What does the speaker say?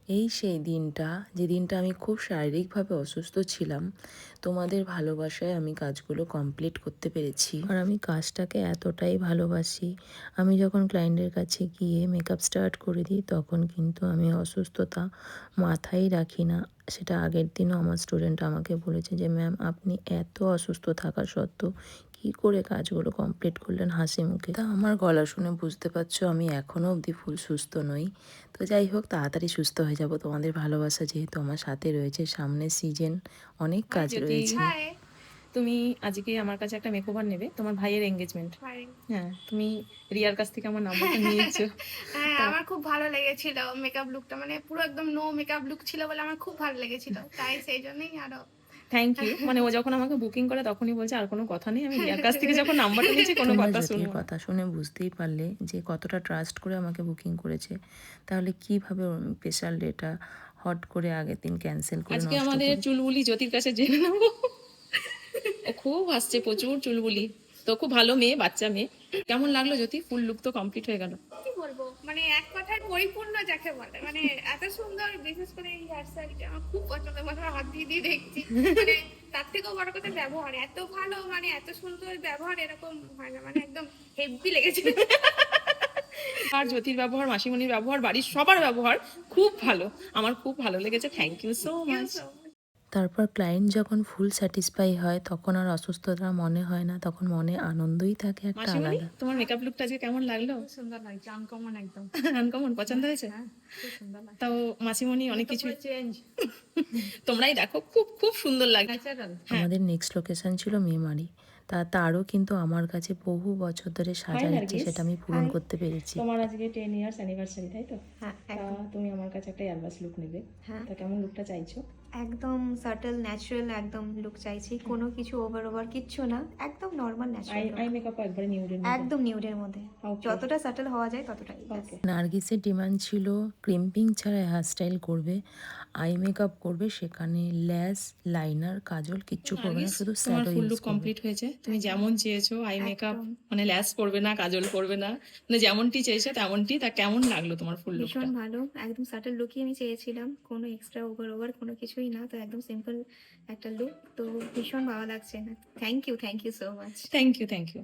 এই সেই দিনটা, যে দিনটা আমি খুব শারীরিকভাবে অসুস্থ ছিলাম। তোমাদের ভালোবাসায় আমি কাজগুলো কমপ্লিট করতে পেরেছি। আর আমি কাজটাকে এতটাই ভালোবাসি, আমি যখন ক্লায়েন্টের কাছে গিয়ে মেকআপ স্টার্ট করে দিই তখন কিন্তু আমি অসুস্থতা মাথায় রাখি না। সেটা আগের দিনও আমার স্টুডেন্ট আমাকে বলেছে যে ম্যাম আপনি এত অসুস্থ থাকা সত্ত্বেও কী করে কাজগুলো কমপ্লিট করলেন হাসি মুখে। তা আমার গলা শুনে বুঝতে পারছো আমি এখনও অবধি ফুল সুস্থ নই। তো যাই হোক, তাড়াতাড়ি সুস্থ হয়ে যাব। তোমাদের ভালোবাসা যেহেতু আমার সাথে রয়েছে, সামনে সিজন, অনেক কাজ রয়েছে। তুমি আজকে আমার কাছে একটা মেকওভার নেবে, তোমার ভাইয়ের এঙ্গেজমেন্ট। হ্যাঁ, তুমি রিয়ার কাছ থেকে আমার নাম্বারটা নিয়েছো। হ্যাঁ, আমার খুব ভালো লেগেছিল মেকআপ লুকটা, মানে পুরো একদম নো মেকআপ লুক ছিল বলে আমার খুব ভালো লেগেছিল, তাই সেই জন্যই আরো থ্যাংক ইউ। মানে ও যখন আমাকে বুকিং করে তখনই বলছে আর কোনো কথা নেই, আমি রিয়ার কাছ থেকে যখন নাম্বারটা নিয়েছি কোনো তোমরা কথা জ্যোতির শুনবো না। কথা শুনে বুঝতেই পারলে যে কতটা ট্রাস্ট করে আমাকে বুকিং করেছে। তাহলে কিভাবে স্পেশাল ডেটা হট করে আগের দিন ক্যান্সেল করে আজকে নষ্ট আমাদের করে। চুলবুলি জ্যোতির কাছে জেনে নেবো। ও খুব হাসছে, প্রচুর চুলবুলি। তো খুব ভালো মেয়ে, বাচ্চা মেয়ে। কেমন লাগলো জ্যোতি? ফুল লুক তো কমপ্লিট হয়ে গেল। কি বলবো, মানে এক কথায় পরিপূর্ণ যাকে বলে, মানে এত সুন্দর, বিশেষ করে এই হেয়ার স্টাইলটা আমার খুব পছন্দ, মানে হাত দিয়ে দিয়ে দেখছি, মানে তার থেকেও বড় কথা ব্যবহার এত ভালো, মানে এত সুন্দর ব্যবহার এরকম হয় না, মানে একদম হেভি লেগেছে। আর জ্যোতির ব্যবহার, মাসিমণির ব্যবহার, বাড়ির সবার ব্যবহার খুব ভালো। আমার খুব ভালো লেগেছে। Thank you so much. তারপর ক্লায়েন্ট যখন ফুল স্যাটিসফাই হয় তখন আর অসুস্থতা মনে হয় না, তখন মনে আনন্দই থাকে একটা মাসিমণি, আলাদা। তোমার মেকআপ লুকটা আজকে কেমন লাগলো? খুব সুন্দর লাগছে, আনকমন একদম। আনকমন পছন্দ হয়েছে? হ্যাঁ, খুব সুন্দর লাগছে। তাও মাসিমণি অনেক তো কিছু পুরো চেঞ্জ, তোমরাই দেখো, খুব খুব সুন্দর লাগে। ন্যাচারাল। হ্যাঁ, আমাদের নেক্সট লোকেশন ছিল মেমারি। তারও কিন্তু আমার কাছে বহু বছর ধরে হাই সাজার ইচ্ছে, নার্গিস। সেটা আমি পূরণ হাই। করতে পেরেছি। তোমার আজকে 10 ইয়ার্স অ্যানিভার্সারি, তাই তো? হ্যাঁ, তা একদম। তুমি আমার কাছে একটা অ্যালবাস লুক নেবে। হ্যাঁ, তা কেমন লুকটা চাইছো? একদম সাটল ন্যাচারাল একদম লুক চাইছি, কোনো কিছু ওভার ওভার কিচ্ছু না, একদম normal I natural I look, makeup একবারে নিউডের মধ্যে। একদম নিউডের মধ্যে, ওকে, যতটা সাটল হওয়া যায় ততটাই। ওকে। নার্গিসের ডিমান্ড ছিল ক্রিম্পিং ছাড়া হেয়ারস্টাইল করবে, আই মেকআপ করবে, সেখানে ল্যাস, লাইনার, কাজল কিচ্ছু করবে না, নার্গিস, শুধু তোমার শ্যাডো ফুল ইউজ লুক করবে। কমপ্লিট হয়েছে। তুমি যেমন চেয়েছো, আই মেকআপ একদম মানে ল্যাস করবে না, কাজল করবে না, মানে যেমনটি চেয়েছো তেমনটি। তা কেমন লাগলো তোমার ফুল লুকটা? ভীষণ ভালো, একদম সাটল লুকই আমি চেয়েছিলাম, কোনো এক্সট্রা ওভার ওভার কোনো কিছুই না, তো একদম সিম্পল একটা লুক, তো ভীষণ ভালো লাগছে। Thank you so much. Thank you, thank you.